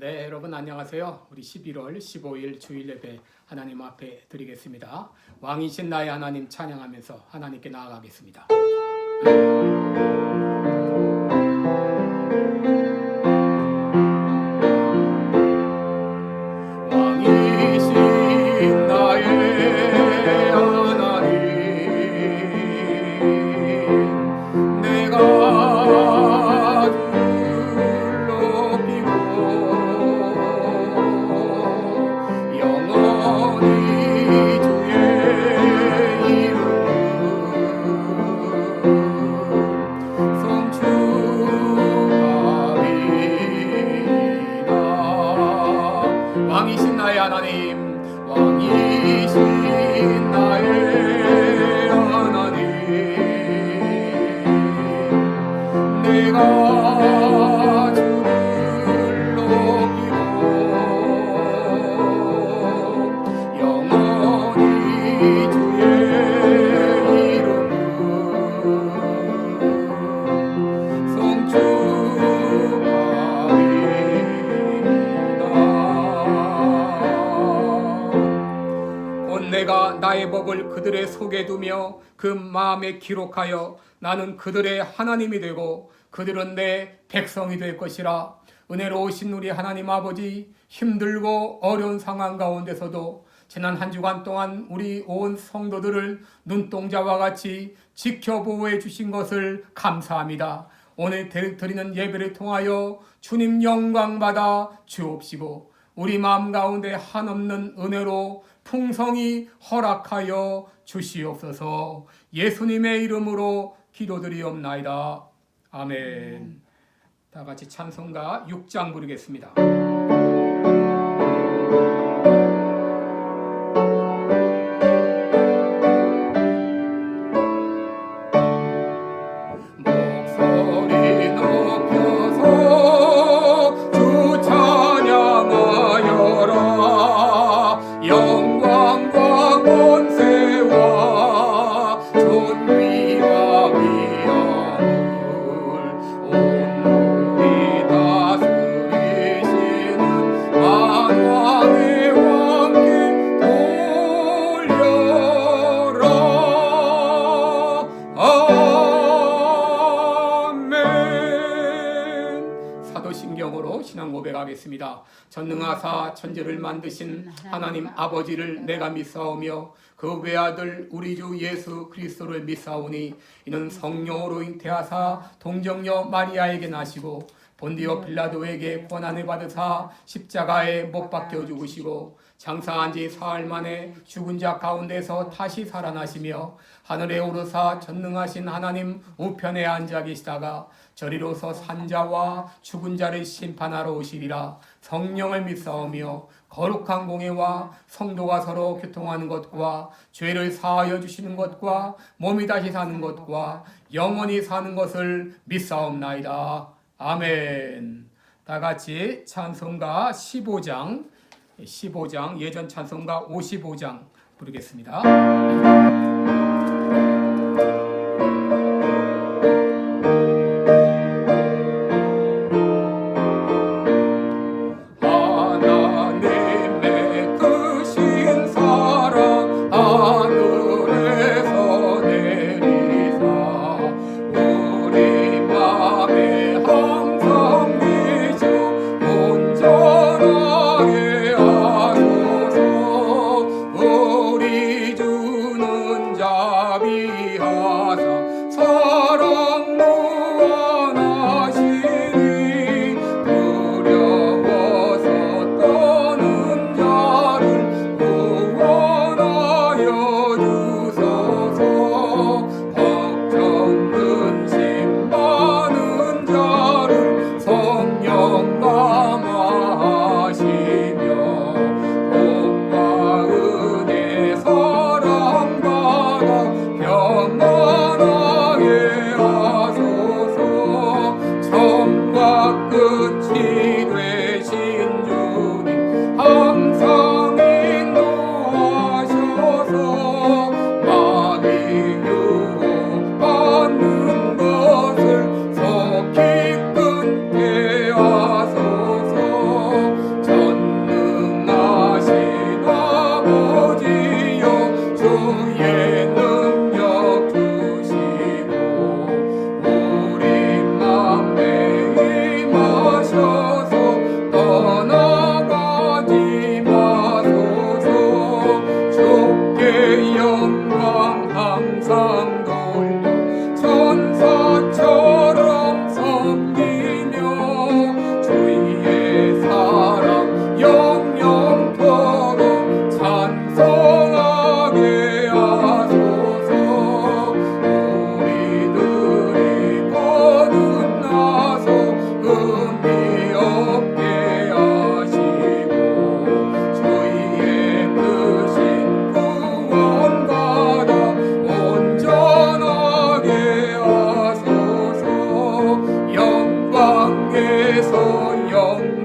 네, 여러분 안녕하세요. 우리 11월 15일 주일 예배 하나님 앞에 드리겠습니다. 왕이신 나의 하나님 찬양하면서 하나님께 나아가겠습니다. 왕이신 나의 하나님, 내가 왕이신 나의 하나님, 왕이신 나의 하나님, 내가 주를 높이고 영원히 주의 이름을 성축하리이다. 내가 나의 법을 그들의 속에 두며 그 마음에 기록하여 나는 그들의 하나님이 되고 그들은 내 백성이 될 것이라. 은혜로우신 우리 하나님 아버지, 힘들고 어려운 상황 가운데서도 지난 한 주간 동안 우리 온 성도들을 눈동자와 같이 지켜보호해 주신 것을 감사합니다. 오늘 드리는 예배를 통하여 주님 영광 받아 주옵시고 우리 마음 가운데 한없는 은혜로 풍성히 허락하여 주시옵소서. 예수님의 이름으로 기도드리옵나이다. 아멘. 다 같이 찬송가 6장 부르겠습니다. 목소리 높여서 주 찬양하여라. 영광과 권세와 존귀와 위엄을 온누리 다스리시는 만왕의 왕께 돌려라. 아멘. 사도신경으로 신앙 고백하겠습니다. 전능하사 천지를 만드신 하나님 아버지를 내가 믿사오며 그 외아들 우리 주 예수 그리스도를 믿사오니 이는 성령으로 잉태하사 동정녀 마리아에게 나시고 본디오 빌라도에게 고난을 받으사 십자가에 못 박혀 죽으시고 장사한 지 사흘 만에 죽은 자 가운데서 다시 살아나시며 하늘에 오르사 전능하신 하나님 우편에 앉아 계시다가 저리로서 산자와 죽은 자를 심판하러 오시리라. 성령을 믿사오며 거룩한 공예와 성도가 서로 교통하는 것과 죄를 사하여 주시는 것과 몸이 다시 사는 것과 영원히 사는 것을 믿사옵나이다. 아멘. 다 같이 찬송가 15장 예전 찬송가 55장 부르겠습니다. 우리 주는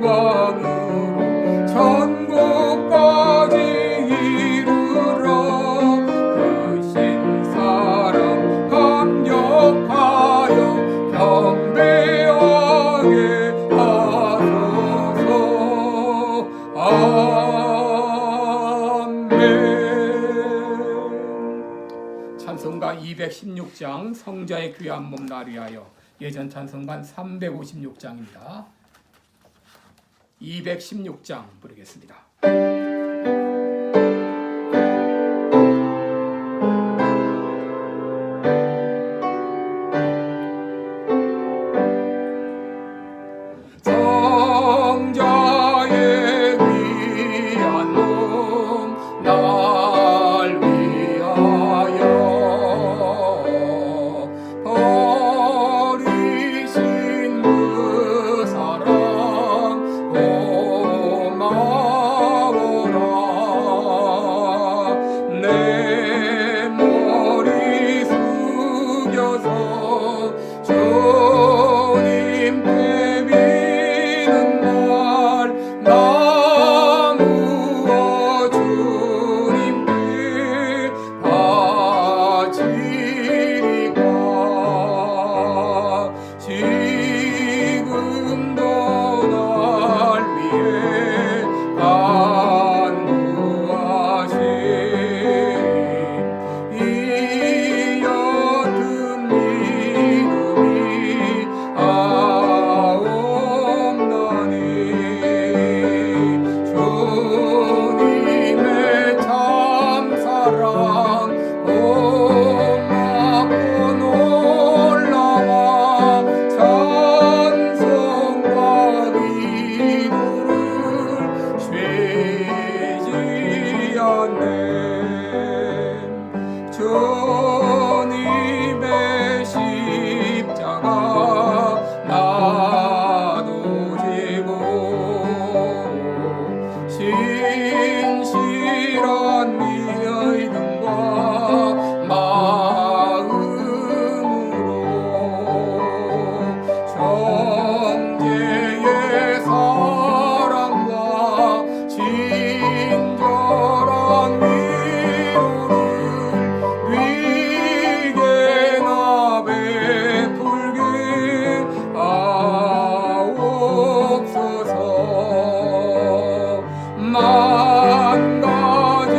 영광으로 천국까지 이르러 크신 사랑 감격하여 경배하게 하소서. 아멘. 찬송가 216장 성자의 귀한 몸 나리하여, 예전 찬송가 356장입니다. 216장 부르겠습니다. 성자의 귀한 몸 날 위하여 버리신 그 사랑 고마워라. 내 머리 숙여서 주님께 비는 날 나무어 주님께 바치리까. 지금도 날 위해 간구하신 이 옅은 믿음이 아옵나니 주님의 참사랑 고맙고 놀라와 찬송과 기도를 쉬지 않네. 주님의 십자가 나도 지고 신실한 믿음과 마음으로 형제의 사랑과 친절한 위로를 위게나 베풀게 하옵소서. 만 가지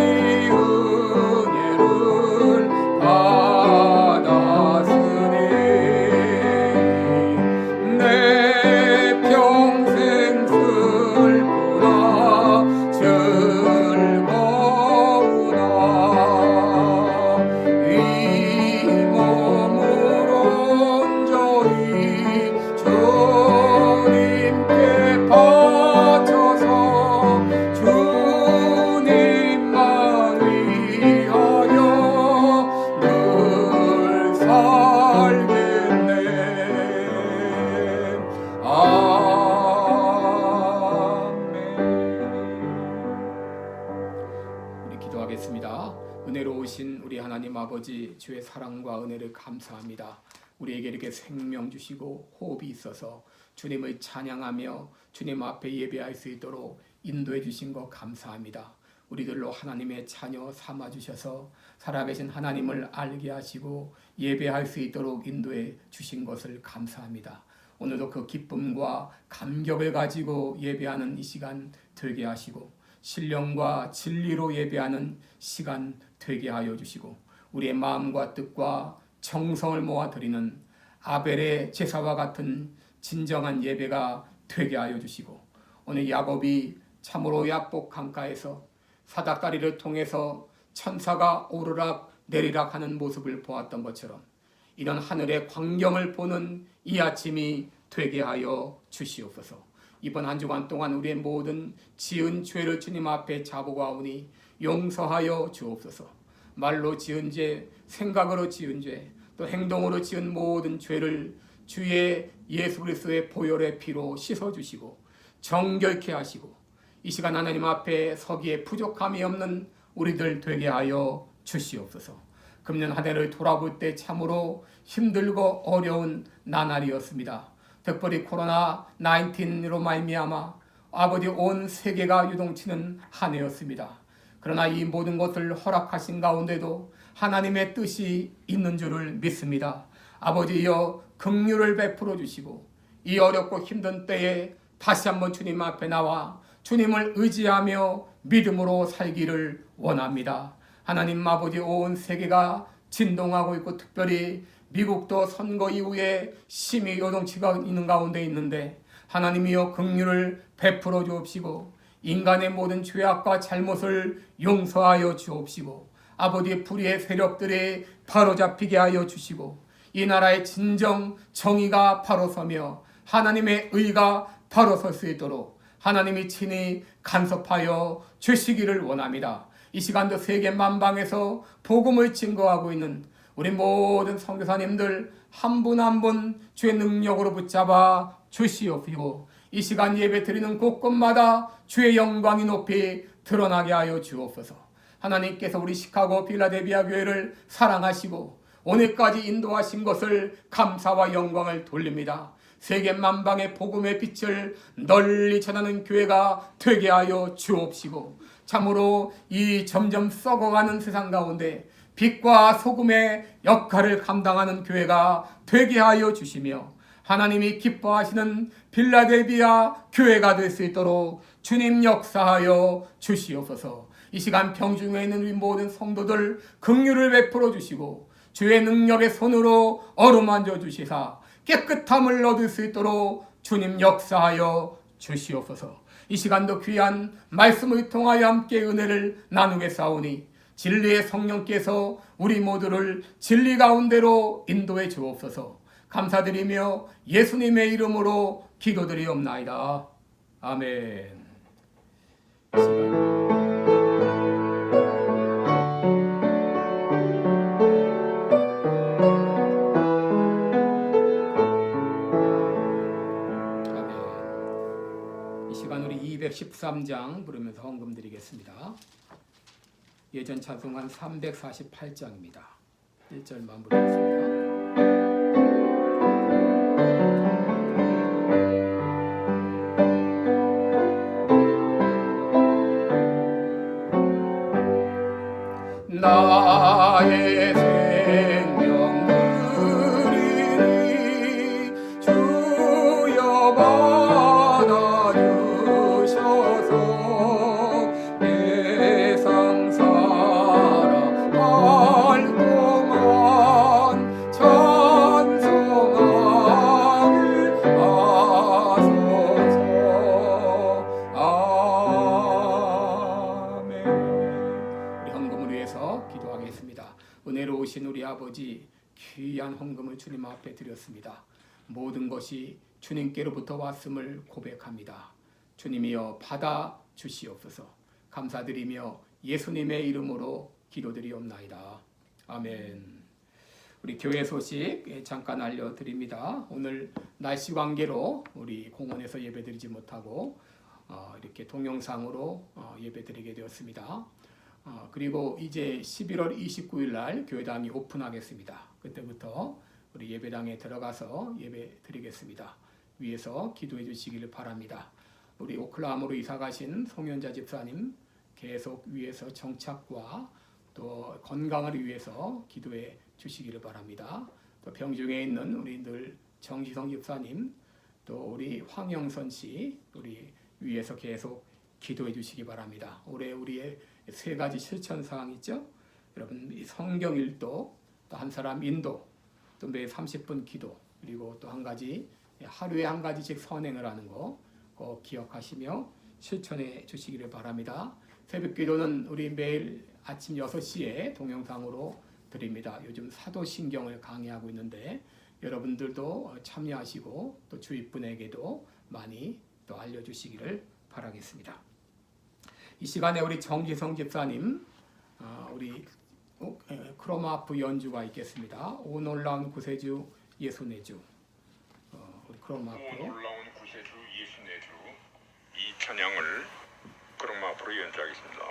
은혜를 받았으니 내 평생 슬프나 즐거우나 이 몸을 온전히 주님께 바쳐서 주님만 위하여 늘 살겠네. 아멘. 우리 기도하겠습니다. 은혜로우신 우리 하나님 아버지, 주의 사랑과 은혜를 감사합니다. 우리에게 이렇게 생명 주시고 호흡이 있어서 주님을 찬양하며 주님 앞에 예배할 수 있도록 인도해 주신 것 감사합니다. 우리들로 하나님의 자녀 삼아 주셔서 살아계신 하나님을 알게 하시고 예배할 수 있도록 인도해 주신 것을 감사합니다. 오늘도 그 기쁨과 감격을 가지고 예배하는 이 시간 되게 하시고 신령과 진리로 예배하는 시간 되게 하여 주시고 우리의 마음과 뜻과 정성을 모아 드리는 아벨의 제사와 같은 진정한 예배가 되게 하여 주시고 오늘 야곱이 참으로 약복 강가에서 사닥다리를 통해서 천사가 오르락 내리락 하는 모습을 보았던 것처럼 이런 하늘의 광경을 보는 이 아침이 되게 하여 주시옵소서. 이번 한 주간 동안 우리의 모든 지은 죄를 주님 앞에 자복하오니 용서하여 주옵소서. 말로 지은 죄, 생각으로 지은 죄, 또 행동으로 지은 모든 죄를 주의 예수 그리스도의 보혈의 피로 씻어주시고 정결케 하시고 이 시간 하나님 앞에 서기에 부족함이 없는 우리들 되게 하여 주시옵소서. 금년 한 해를 돌아볼 때 참으로 힘들고 어려운 나날이었습니다. 특별히 코로나19로 말미암아 아버지 온 세계가 유동치는 한 해였습니다. 그러나 이 모든 것을 허락하신 가운데도 하나님의 뜻이 있는 줄을 믿습니다. 아버지여 긍휼을 베풀어 주시고 이 어렵고 힘든 때에 다시 한번 주님 앞에 나와 주님을 의지하며 믿음으로 살기를 원합니다. 하나님 아버지 온 세계가 진동하고 있고 특별히 미국도 선거 이후에 심히 요동치가 있는 가운데 있는데 하나님이여 긍휼을 베풀어 주옵시고 인간의 모든 죄악과 잘못을 용서하여 주옵시고 아버지의 불의의 세력들이 바로잡히게 하여 주시고 이 나라의 진정 정의가 바로 서며 하나님의 의가 바로 설 수 있도록 하나님이 친히 간섭하여 주시기를 원합니다. 이 시간도 세계 만방에서 복음을 증거하고 있는 우리 모든 선교사님들 한 분 한 분 주의 능력으로 붙잡아 주시옵시고 이 시간 예배 드리는 곳곳마다 주의 영광이 높이 드러나게 하여 주옵소서. 하나님께서 우리 시카고 필라델피아 교회를 사랑하시고 오늘까지 인도하신 것을 감사와 영광을 돌립니다. 세계 만방의 복음의 빛을 널리 전하는 교회가 되게 하여 주옵시고 참으로 이 점점 썩어가는 세상 가운데 빛과 소금의 역할을 감당하는 교회가 되게 하여 주시며 하나님이 기뻐하시는 필라델피아 교회가 될 수 있도록 주님 역사하여 주시옵소서. 이 시간 평중에 있는 우리 모든 성도들 긍휼을 베풀어 주시고 주의 능력의 손으로 어루만져 주시사 깨끗함을 얻을 수 있도록 주님 역사하여 주시옵소서. 이 시간도 귀한 말씀을 통하여 함께 은혜를 나누겠사오니 진리의 성령께서 우리 모두를 진리 가운데로 인도해 주옵소서. 감사드리며 예수님의 이름으로 기도드리옵나이다. 아멘. 이 시간 우리 213장 부르면서 헌금 드리겠습니다. 예전 찬송한 348장입니다. 1절만 부르겠습니다. 나의 생명 드리니 주여 받아주셔서 내 상사라 동안 찬송하길 하소서. 아멘. 우리 헌금을 위해서 기도하겠습니다. 은혜로우신 우리 아버지, 귀한 헌금을 주님 앞에 드렸습니다. 모든 것이 주님께로부터 왔음을 고백합니다. 주님이여 받아 주시옵소서. 감사드리며 예수님의 이름으로 기도드리옵나이다. 아멘. 우리 교회 소식 잠깐 알려드립니다. 오늘 날씨 관계로 우리 공원에서 예배드리지 못하고 이렇게 동영상으로 예배드리게 되었습니다. 그리고 이제 11월 29일 날 교회당이 오픈하겠습니다. 그때부터 우리 예배당에 들어가서 예배 드리겠습니다. 위에서 기도해 주시기를 바랍니다. 우리 오클라함으로 이사 가신 송현자 집사님 계속 위에서 정착과 또 건강을 위해서 기도해 주시기를 바랍니다. 또 병중에 있는 우리 늘 정지성 집사님 또 우리 황영선 씨 우리 위에서 계속 기도해 주시기 바랍니다. 올해 우리의 세 가지 실천 사항 있죠? 여러분 성경 읽도, 또 한 사람 인도, 또 매 30분 기도, 그리고 또 한 가지 하루에 한 가지씩 선행을 하는 거 꼭 기억하시며 실천해 주시기를 바랍니다. 새벽 기도는 우리 매일 아침 6시에 동영상으로 드립니다. 요즘 사도신경을 강의하고 있는데 여러분들도 참여하시고 또 주위 분에게도 많이 또 알려주시기를 바라겠습니다. 이 시간에 우리 정지성 집사님 우리 크로마프 연주가 있겠습니다. 오 놀라운 구세주 예수내주 우리 크로마프 오 놀라운 구세주 예수내주 이 찬양을 크로마프로 연주하겠습니다.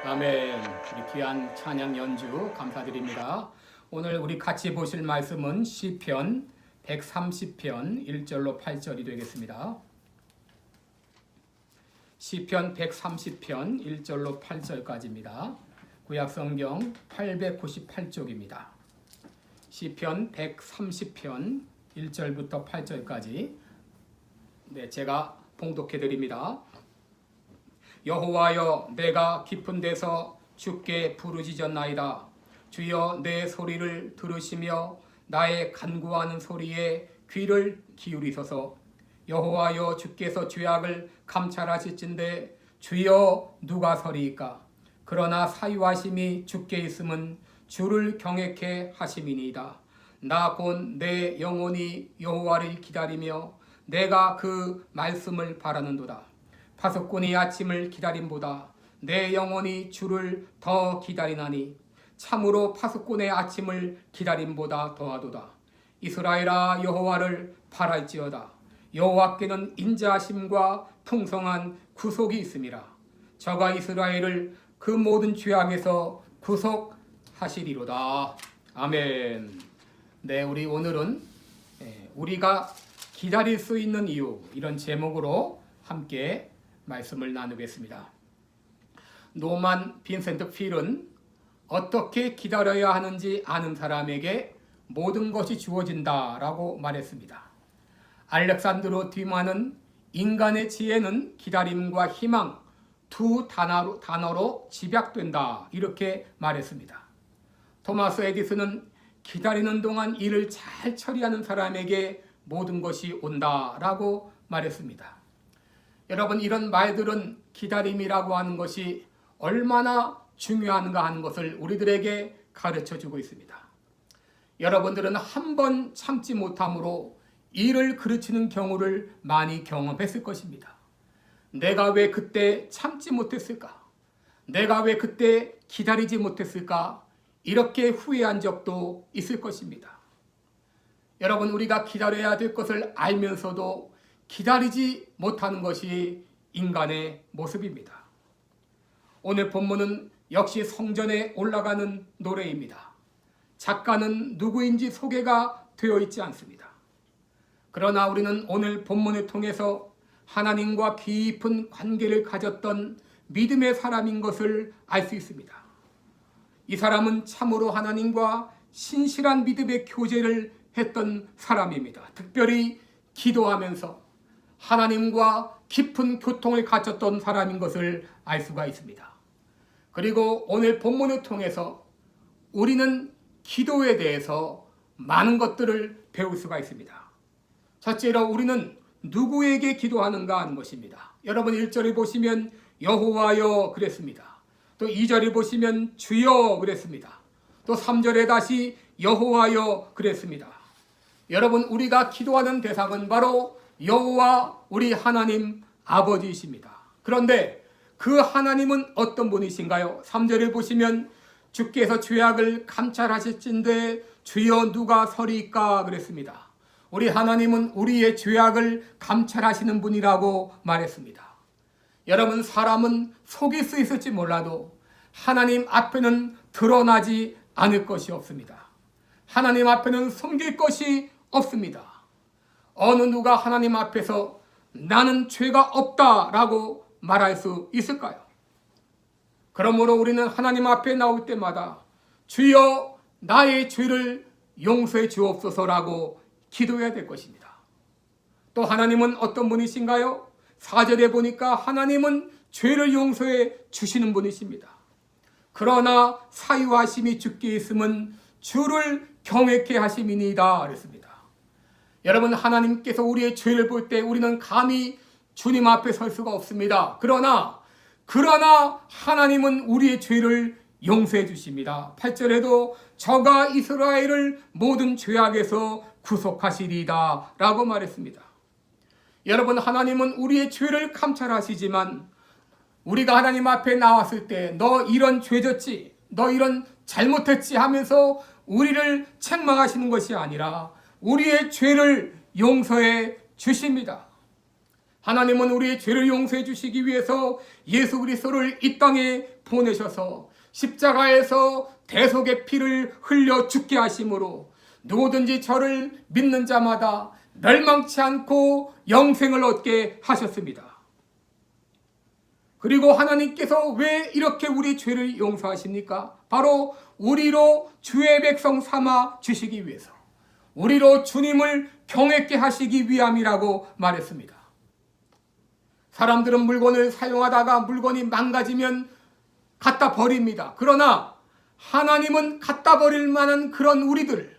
아멘. 우리 귀한 찬양 연주 감사드립니다. 오늘 우리 같이 보실 말씀은 시편 130편 1절로 8절이 되겠습니다. 시편 130편 1절로 8절까지입니다. 구약성경 898쪽입니다. 시편 130편 1절부터 8절까지 제가 봉독해 드립니다. 여호와여, 내가 깊은 데서 주께 부르짖었나이다. 주여, 내 소리를 들으시며 나의 간구하는 소리에 귀를 기울이소서. 여호와여, 주께서 죄악을 감찰하실진대 주여 누가 서리이까? 그러나 사유하심이 주께 있음은 주를 경외케 하심이니이다. 나 곧 내 영혼이 여호와를 기다리며 내가 그 말씀을 바라는도다. 파수꾼이 아침을 기다림보다 내 영혼이 주를 더 기다리나니 참으로 파수꾼의 아침을 기다림보다 더하도다. 이스라엘아, 여호와를 바랄지어다. 여호와께는 인자하심과 풍성한 구속이 있음이라. 저가 이스라엘을 그 모든 죄악에서 구속하시리로다. 아멘. 네, 우리 오늘은 우리가 기다릴 수 있는 이유, 이런 제목으로 함께 말씀을 나누겠습니다. 노만 빈센트 필은 어떻게 기다려야 하는지 아는 사람에게 모든 것이 주어진다라고 말했습니다. 알렉산드로 듀마는 인간의 지혜는 기다림과 희망 두 단어로 집약된다 이렇게 말했습니다. 토마스 에디슨은 기다리는 동안 일을 잘 처리하는 사람에게 모든 것이 온다라고 말했습니다. 여러분, 이런 말들은 기다림이라고 하는 것이 얼마나 중요한가 하는 것을 우리들에게 가르쳐주고 있습니다. 여러분들은 한 번 참지 못함으로 일을 그르치는 경우를 많이 경험했을 것입니다. 내가 왜 그때 참지 못했을까? 내가 왜 그때 기다리지 못했을까? 이렇게 후회한 적도 있을 것입니다. 여러분, 우리가 기다려야 될 것을 알면서도 기다리지 못하는 것이 인간의 모습입니다. 오늘 본문은 역시 성전에 올라가는 노래입니다. 작가는 누구인지 소개가 되어 있지 않습니다. 그러나 우리는 오늘 본문을 통해서 하나님과 깊은 관계를 가졌던 믿음의 사람인 것을 알 수 있습니다. 이 사람은 참으로 하나님과 신실한 믿음의 교제를 했던 사람입니다. 특별히 기도하면서 하나님과 깊은 교통을 갖췄던 사람인 것을 알 수가 있습니다. 그리고 오늘 본문을 통해서 우리는 기도에 대해서 많은 것들을 배울 수가 있습니다. 첫째로 우리는 누구에게 기도하는가 하는 것입니다. 여러분 1절을 보시면 여호와여 그랬습니다. 또 2절을 보시면 주여 그랬습니다. 또 3절에 다시 여호와여 그랬습니다. 여러분, 우리가 기도하는 대상은 바로 여호와 우리 하나님 아버지이십니다. 그런데 그 하나님은 어떤 분이신가요? 3절을 보시면 주께서 죄악을 감찰하실진대 주여 누가 서리이까 그랬습니다. 우리 하나님은 우리의 죄악을 감찰하시는 분이라고 말했습니다. 여러분, 사람은 속일 수 있을지 몰라도 하나님 앞에는 드러나지 않을 것이 없습니다. 하나님 앞에는 숨길 것이 없습니다. 어느 누가 하나님 앞에서 나는 죄가 없다라고 말할 수 있을까요? 그러므로 우리는 하나님 앞에 나올 때마다 주여 나의 죄를 용서해 주옵소서라고 기도해야 될 것입니다. 또 하나님은 어떤 분이신가요? 4절에 보니까 하나님은 죄를 용서해 주시는 분이십니다. 그러나 사유하심이 주께 있음은 주를 경외케 하심이니이다 그랬습니다. 여러분, 하나님께서 우리의 죄를 볼 때 우리는 감히 주님 앞에 설 수가 없습니다. 그러나 하나님은 우리의 죄를 용서해 주십니다. 8절에도 저가 이스라엘을 모든 죄악에서 구속하시리이다 라고 말했습니다. 여러분, 하나님은 우리의 죄를 감찰하시지만 우리가 하나님 앞에 나왔을 때 너 이런 죄졌지, 너 이런 잘못했지 하면서 우리를 책망하시는 것이 아니라 우리의 죄를 용서해 주십니다. 하나님은 우리의 죄를 용서해 주시기 위해서 예수 그리스도를 이 땅에 보내셔서 십자가에서 대속의 피를 흘려 죽게 하심으로 누구든지 저를 믿는 자마다 멸망치 않고 영생을 얻게 하셨습니다. 그리고 하나님께서 왜 이렇게 우리 죄를 용서하십니까? 바로 우리로 주의 백성 삼아 주시기 위해서, 우리로 주님을 경외케 하시기 위함이라고 말했습니다. 사람들은 물건을 사용하다가 물건이 망가지면 갖다 버립니다. 그러나 하나님은 갖다 버릴 만한 그런 우리들,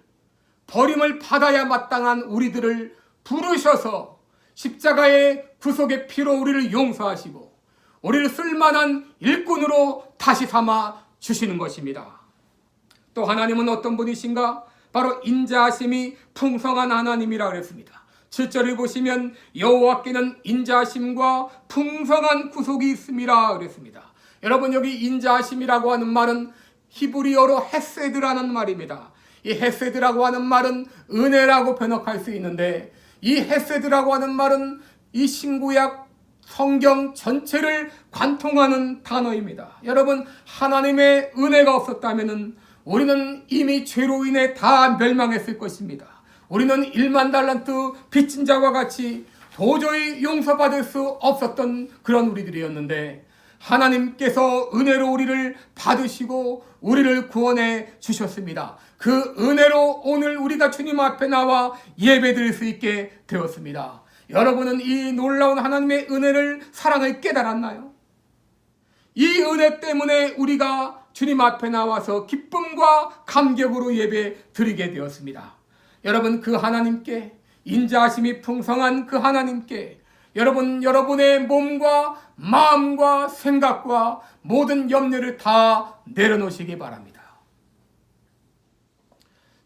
버림을 받아야 마땅한 우리들을 부르셔서 십자가의 구속의 피로 우리를 용서하시고 우리를 쓸만한 일꾼으로 다시 삼아 주시는 것입니다. 또 하나님은 어떤 분이신가? 바로 인자하심이 풍성한 하나님이라 그랬습니다. 7절을 보시면 여호와께는 인자하심과 풍성한 구속이 있음이라 그랬습니다. 여러분, 여기 인자하심이라고 하는 말은 히브리어로 헤세드라는 말입니다. 이 헤세드라고 하는 말은 은혜라고 번역할 수 있는데, 이 헤세드라고 하는 말은 이 신구약 성경 전체를 관통하는 단어입니다. 여러분, 하나님의 은혜가 없었다면 우리는 이미 죄로 인해 다 멸망했을 것입니다. 우리는 1만 달란트 빚진 자와 같이 도저히 용서받을 수 없었던 그런 우리들이었는데, 하나님께서 은혜로 우리를 받으시고 우리를 구원해 주셨습니다. 그 은혜로 오늘 우리가 주님 앞에 나와 예배드릴 수 있게 되었습니다. 여러분은 이 놀라운 하나님의 은혜를, 사랑을 깨달았나요? 이 은혜 때문에 우리가 주님 앞에 나와서 기쁨과 감격으로 예배 드리게 되었습니다. 여러분, 그 하나님께, 인자하심이 풍성한 그 하나님께 여러분의 몸과 마음과 생각과 모든 염려를 다 내려놓으시기 바랍니다.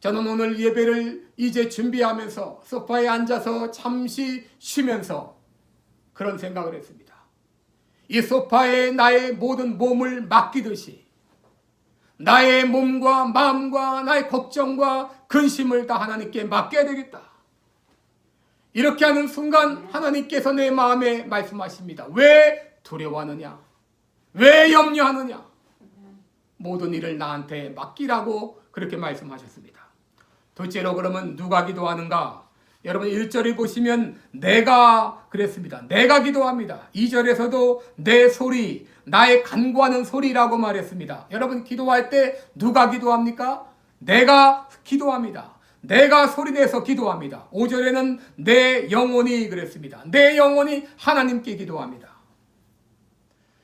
저는 오늘 예배를 이제 준비하면서 소파에 앉아서 잠시 쉬면서 그런 생각을 했습니다. 이 소파에 나의 모든 몸을 맡기듯이 나의 몸과 마음과 나의 걱정과 근심을 다 하나님께 맡겨야 되겠다. 이렇게 하는 순간 하나님께서 내 마음에 말씀하십니다. 왜 두려워하느냐? 왜 염려하느냐? 모든 일을 나한테 맡기라고 그렇게 말씀하셨습니다. 둘째로, 그러면 누가 기도하는가? 여러분 1절을 보시면 내가 그랬습니다. 내가 기도합니다. 2절에서도 내 소리, 나의 간구하는 소리라고 말했습니다. 여러분, 기도할 때 누가 기도합니까? 내가 기도합니다. 내가 소리내서 기도합니다. 5절에는 내 영혼이 그랬습니다. 내 영혼이 하나님께 기도합니다.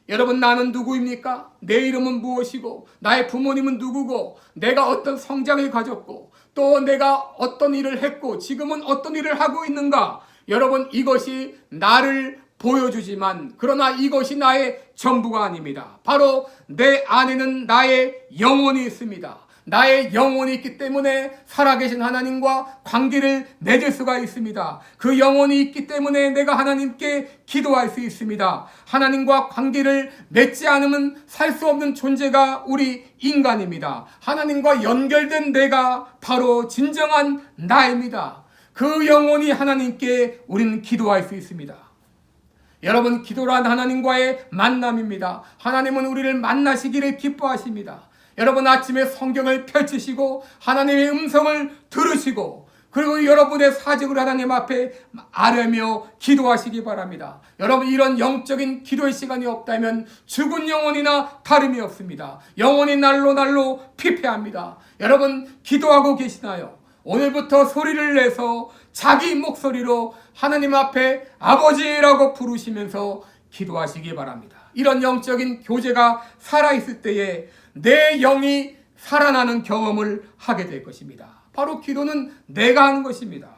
여러분, 나는 누구입니까? 내 이름은 무엇이고 나의 부모님은 누구고 내가 어떤 성장을 가졌고 또 내가 어떤 일을 했고 지금은 어떤 일을 하고 있는가? 여러분, 이것이 나를 보여주지만 그러나 이것이 나의 전부가 아닙니다. 바로 내 안에는 나의 영혼이 있습니다. 나의 영혼이 있기 때문에 살아계신 하나님과 관계를 맺을 수가 있습니다. 그 영혼이 있기 때문에 내가 하나님께 기도할 수 있습니다. 하나님과 관계를 맺지 않으면 살 수 없는 존재가 우리 인간입니다. 하나님과 연결된 내가 바로 진정한 나입니다. 그 영혼이 하나님께 우리는 기도할 수 있습니다. 여러분, 기도란 하나님과의 만남입니다. 하나님은 우리를 만나시기를 기뻐하십니다. 여러분, 아침에 성경을 펼치시고 하나님의 음성을 들으시고 그리고 여러분의 사직을 하나님 앞에 아뢰며 기도하시기 바랍니다. 여러분, 이런 영적인 기도의 시간이 없다면 죽은 영혼이나 다름이 없습니다. 영혼이 날로 피폐합니다. 여러분, 기도하고 계시나요? 오늘부터 소리를 내서 자기 목소리로 하나님 앞에 아버지라고 부르시면서 기도하시기 바랍니다. 이런 영적인 교제가 살아있을 때에 내 영이 살아나는 경험을 하게 될 것입니다. 바로 기도는 내가 하는 것입니다.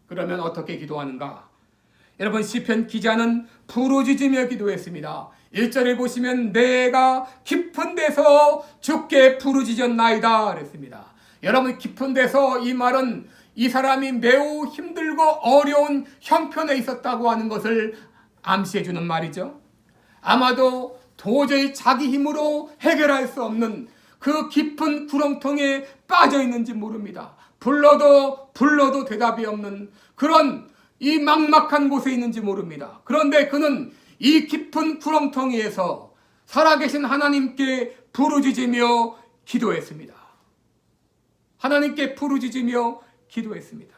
그러면 어떻게 기도하는가? 여러분, 시편 기자는 부르짖으며 기도했습니다. 1절에 보시면 내가 깊은 데서 주께 부르짖었나이다 그랬습니다. 여러분, 깊은 데서, 이 말은 이 사람이 매우 힘들고 어려운 형편에 있었다고 하는 것을 암시해 주는 말이죠. 아마도 도저히 자기 힘으로 해결할 수 없는 그 깊은 구렁텅이에 빠져 있는지 모릅니다. 불러도 대답이 없는 그런 이 막막한 곳에 있는지 모릅니다. 그런데 그는 이 깊은 구렁텅이에서 살아계신 하나님께 부르짖으며 기도했습니다. 하나님께 부르짖으며 기도했습니다.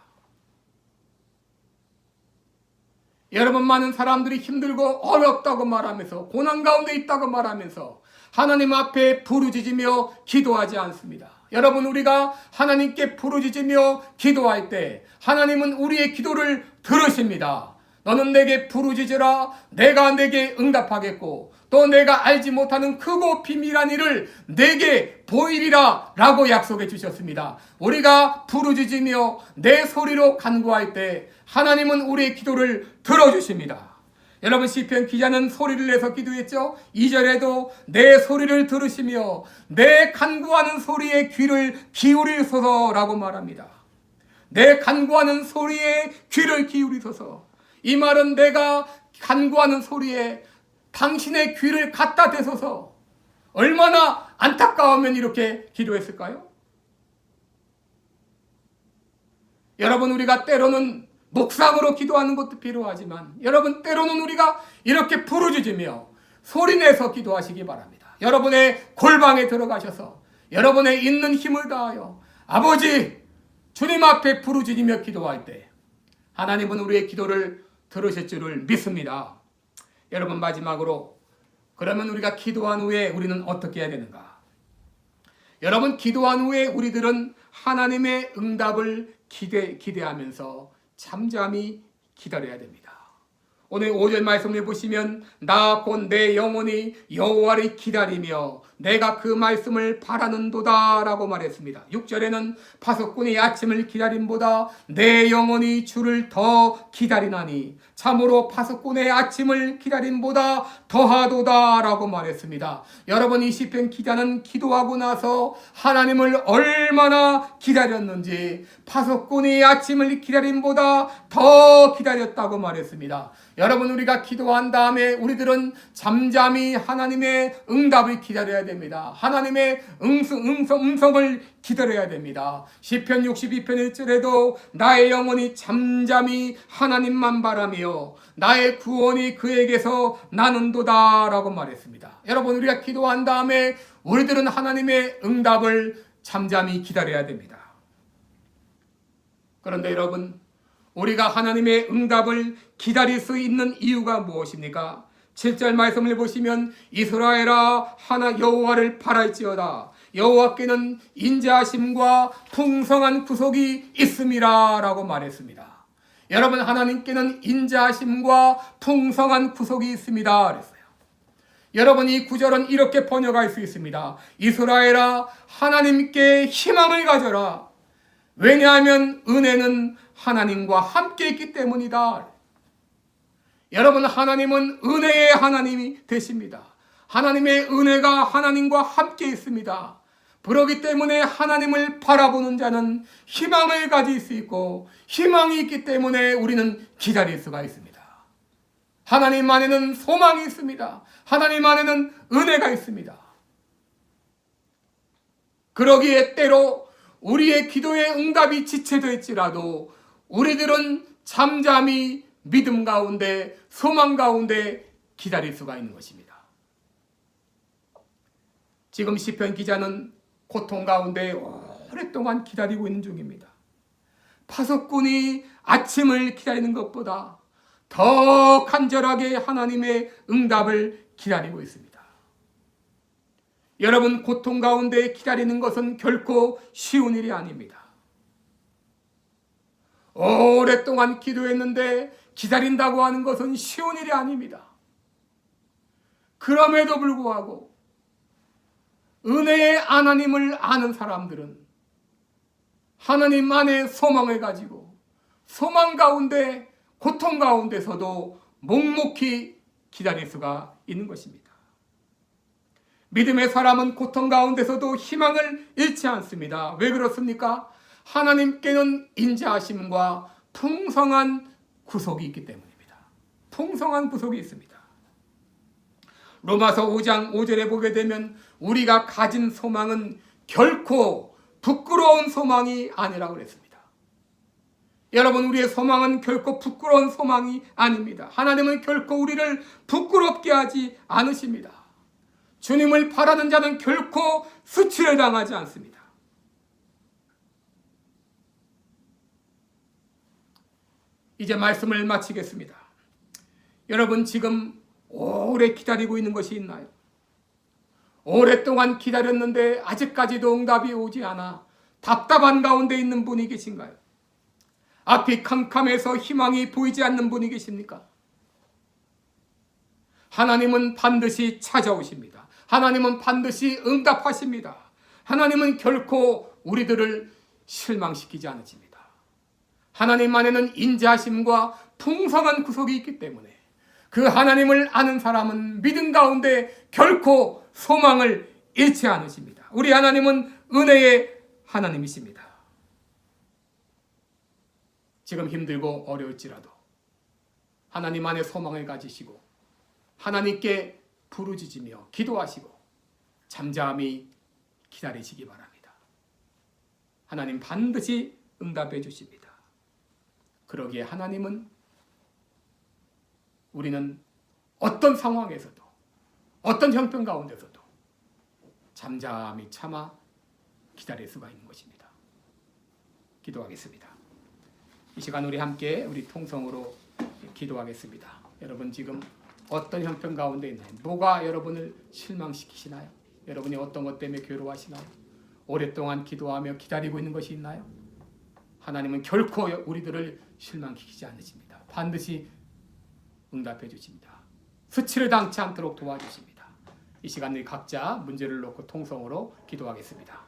여러분, 많은 사람들이 힘들고 어렵다고 말하면서 고난 가운데 있다고 말하면서 하나님 앞에 부르짖으며 기도하지 않습니다. 여러분, 우리가 하나님께 부르짖으며 기도할 때 하나님은 우리의 기도를 들으십니다. 너는 내게 부르짖으라, 내가 내게 응답하겠고 또 내가 알지 못하는 크고 비밀한 일을 내게 보이리라 라고 약속해 주셨습니다. 우리가 부르짖으며 내 소리로 간구할 때 하나님은 우리의 기도를 들어주십니다. 여러분, 시편 기자는 소리를 내서 기도했죠. 2절에도 내 소리를 들으시며 내 간구하는 소리에 귀를 기울이소서라고 말합니다. 내 간구하는 소리에 귀를 기울이소서. 이 말은 내가 간구하는 소리에 당신의 귀를 갖다 대소서. 얼마나 안타까우면 이렇게 기도했을까요? 여러분, 우리가 때로는 묵상으로 기도하는 것도 필요하지만 여러분, 때로는 우리가 이렇게 부르짖으며 소리내서 기도하시기 바랍니다. 여러분의 골방에 들어가셔서 여러분의 있는 힘을 다하여 아버지 주님 앞에 부르짖으며 기도할 때 하나님은 우리의 기도를 들으실 줄을 믿습니다. 여러분, 마지막으로 그러면 우리가 기도한 후에 우리는 어떻게 해야 되는가? 여러분, 기도한 후에 우리들은 하나님의 응답을 기대하면서 잠잠히 기다려야 됩니다. 오늘 5절 말씀을 보시면 나 곧 내 영혼이 여호와를 기다리며 내가 그 말씀을 바라는도다 라고 말했습니다. 6절에는 파수꾼이 아침을 기다림보다 내 영혼이 주를 더 기다리나니 참으로 파수꾼의 아침을 기다림보다 더하도다 라고 말했습니다. 여러분, 이 시편 기자는 기도하고 나서 하나님을 얼마나 기다렸는지 파수꾼이 아침을 기다림보다 더 기다렸다고 말했습니다. 여러분, 우리가 기도한 다음에 우리들은 잠잠히 하나님의 응답을 기다려야 됩니다. 하나님의 음성을 기다려야 됩니다. 시편 62편 1절에도 나의 영혼이 잠잠히 하나님만 바라며 나의 구원이 그에게서 나는도다 라고 말했습니다. 여러분, 우리가 기도한 다음에 우리들은 하나님의 응답을 잠잠히 기다려야 됩니다. 그런데 여러분, 우리가 하나님의 응답을 기다릴 수 있는 이유가 무엇입니까? 7절 말씀을 보시면 이스라엘아 하나 여호와를 바랄지어다 여호와께는 인자하심과 풍성한 구속이 있음이라 라고 말했습니다. 여러분, 하나님께는 인자하심과 풍성한 구속이 있습니다 그랬어요. 여러분, 이 구절은 이렇게 번역할 수 있습니다. 이스라엘아 하나님께 희망을 가져라. 왜냐하면 은혜는 하나님과 함께 있기 때문이다. 여러분, 하나님은 은혜의 하나님이 되십니다. 하나님의 은혜가 하나님과 함께 있습니다. 그렇기 때문에 하나님을 바라보는 자는 희망을 가질 수 있고 희망이 있기 때문에 우리는 기다릴 수가 있습니다. 하나님 안에는 소망이 있습니다. 하나님 안에는 은혜가 있습니다. 그러기에 때로 우리의 기도의 응답이 지체될지라도 우리들은 잠잠히 믿음 가운데 소망 가운데 기다릴 수가 있는 것입니다. 지금 시편 기자는 고통 가운데 오랫동안 기다리고 있는 중입니다. 파수꾼이 아침을 기다리는 것보다 더 간절하게 하나님의 응답을 기다리고 있습니다. 여러분, 고통 가운데 기다리는 것은 결코 쉬운 일이 아닙니다. 오랫동안 기도했는데 기다린다고 하는 것은 쉬운 일이 아닙니다. 그럼에도 불구하고 은혜의 하나님을 아는 사람들은 하나님 안에 소망을 가지고 소망 가운데 고통 가운데서도 묵묵히 기다릴 수가 있는 것입니다. 믿음의 사람은 고통 가운데서도 희망을 잃지 않습니다. 왜 그렇습니까? 하나님께는 인자하심과 풍성한 구속이 있기 때문입니다. 풍성한 구속이 있습니다. 로마서 5장 5절에 보게 되면 우리가 가진 소망은 결코 부끄러운 소망이 아니라고 그랬습니다. 여러분, 우리의 소망은 결코 부끄러운 소망이 아닙니다. 하나님은 결코 우리를 부끄럽게 하지 않으십니다. 주님을 바라는 자는 결코 수치를 당하지 않습니다. 이제 말씀을 마치겠습니다. 여러분, 지금 오래 기다리고 있는 것이 있나요? 오랫동안 기다렸는데 아직까지도 응답이 오지 않아 답답한 가운데 있는 분이 계신가요? 앞이 캄캄해서 희망이 보이지 않는 분이 계십니까? 하나님은 반드시 찾아오십니다. 하나님은 반드시 응답하십니다. 하나님은 결코 우리들을 실망시키지 않으십니다. 하나님 안에는 인자하심과 풍성한 구속이 있기 때문에 그 하나님을 아는 사람은 믿음 가운데 결코 소망을 잃지 않으십니다. 우리 하나님은 은혜의 하나님이십니다. 지금 힘들고 어려울지라도 하나님 안에 소망을 가지시고 하나님께 부르짖으며 기도하시고 잠잠히 기다리시기 바랍니다. 하나님 반드시 응답해 주십니다. 그러기에 하나님은 우리는 어떤 상황에서도 어떤 형편 가운데서도 잠잠히 참아 기다릴 수가 있는 것입니다. 기도하겠습니다. 이 시간 우리 함께 우리 통성으로 기도하겠습니다. 여러분, 지금 어떤 형편 가운데 있나요? 뭐가 여러분을 실망시키시나요? 여러분이 어떤 것 때문에 괴로워하시나요? 오랫동안 기도하며 기다리고 있는 것이 있나요? 하나님은 결코 우리들을 실망시키지 않으십니다. 반드시 응답해 주십니다. 수치를 당치 않도록 도와주십니다. 이 시간 우리 각자 문제를 놓고 통성으로 기도하겠습니다.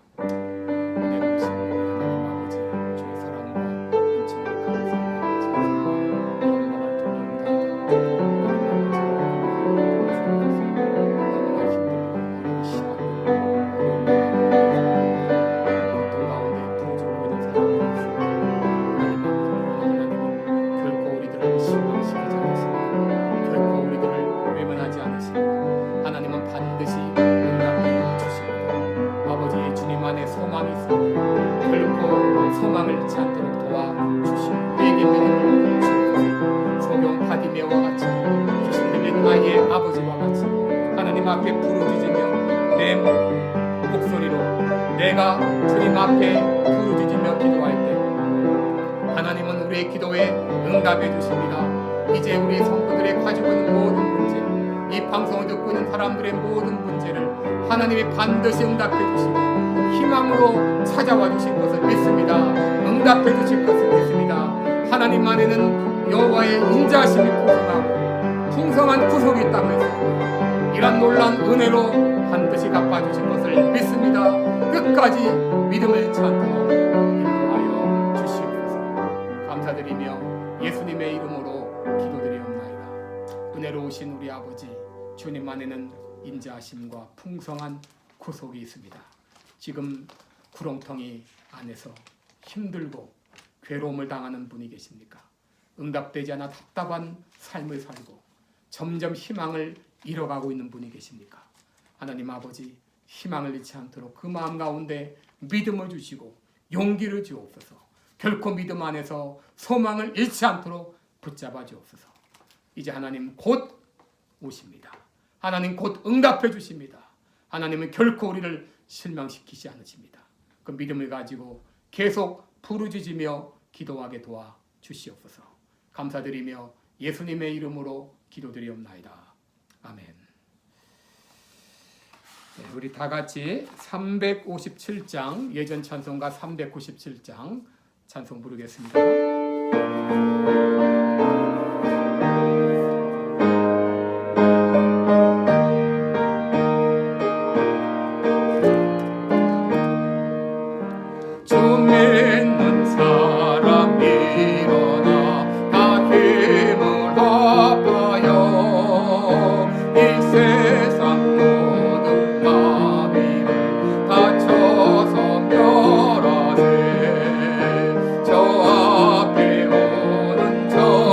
앞에 부르짖으며 내 목소리로 내가 주님 앞에 부르짖으며 기도할 때 하나님은 우리의 기도에 응답해 주십니다. 이제 우리 성도들의 가지고 있는 모든 문제, 이 방송을 듣고 있는 사람들의 모든 문제를 하나님이 반드시 응답해 주시고 희망으로 찾아와 주실 것을 믿습니다. 응답해 주실 것을 믿습니다. 하나님 안에는 여호와의 인자하심이 풍성하고 풍성한 구속이 있다고 했습니다. 이런 놀라운 은혜로 반드시 갚아주실 것을 믿습니다. 끝까지 믿음을 찾도록 인도하여 주시옵소서. 감사드리며 예수님의 이름으로 기도드리옵나이다. 은혜로우신 우리 아버지, 주님 안에는 인자하심과 풍성한 구속이 있습니다. 지금 구렁텅이 안에서 힘들고 괴로움을 당하는 분이 계십니까? 응답되지 않아 답답한 삶을 살고 점점 희망을 잃어가고 있는 분이 계십니까? 하나님 아버지, 희망을 잃지 않도록 그 마음 가운데 믿음을 주시고 용기를 주옵소서. 결코 믿음 안에서 소망을 잃지 않도록 붙잡아 주옵소서. 이제 하나님 곧 오십니다. 하나님 곧 응답해 주십니다. 하나님은 결코 우리를 실망시키지 않으십니다. 그 믿음을 가지고 계속 부르짖으며 기도하게 도와 주시옵소서. 감사드리며 예수님의 이름으로 기도드리옵나이다. 아멘. 네, 우리 다 같이 357장 예전 찬송가 397장 찬송 부르겠습니다. 저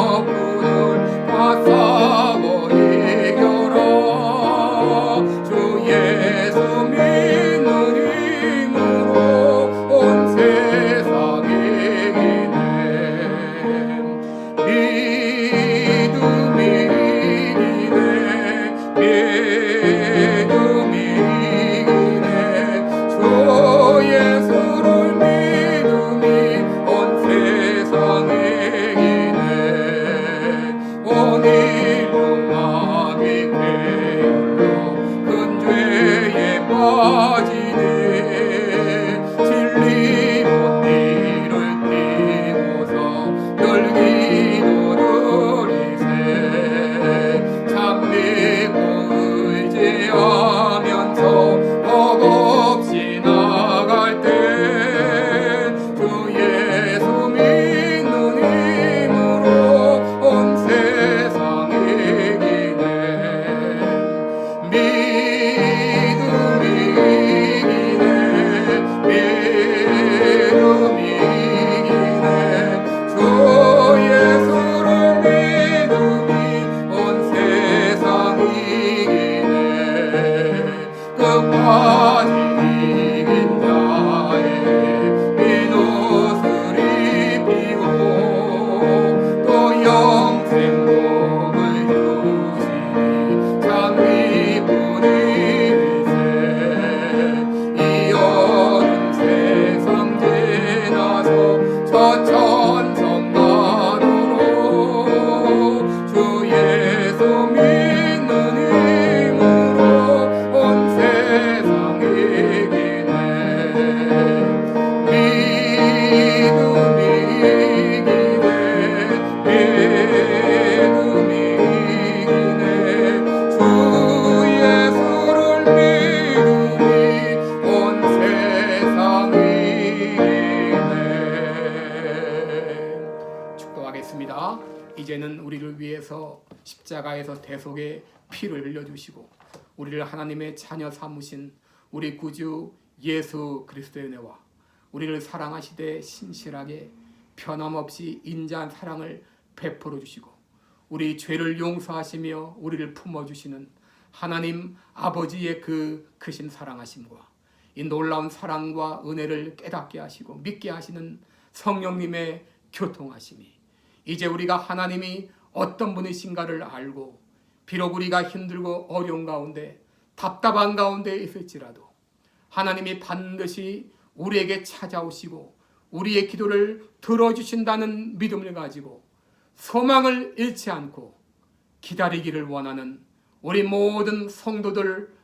위해서 십자가에서 대속의 피를 흘려주시고 우리를 하나님의 자녀 삼으신 우리 구주 예수 그리스도의 은혜와 우리를 사랑하시되 신실하게 변함없이 인자한 사랑을 베풀어 주시고 우리 죄를 용서하시며 우리를 품어주시는 하나님 아버지의 그 크신 사랑하심과 이 놀라운 사랑과 은혜를 깨닫게 하시고 믿게 하시는 성령님의 교통하심이 이제 우리가 하나님이 어떤 분이신가를 알고 비록 우리가 힘들고 어려운 가운데 답답한 가운데 있을지라도 하나님이 반드시 우리에게 찾아오시고 우리의 기도를 들어주신다는 믿음을 가지고 소망을 잃지 않고 기다리기를 원하는 우리 모든 성도들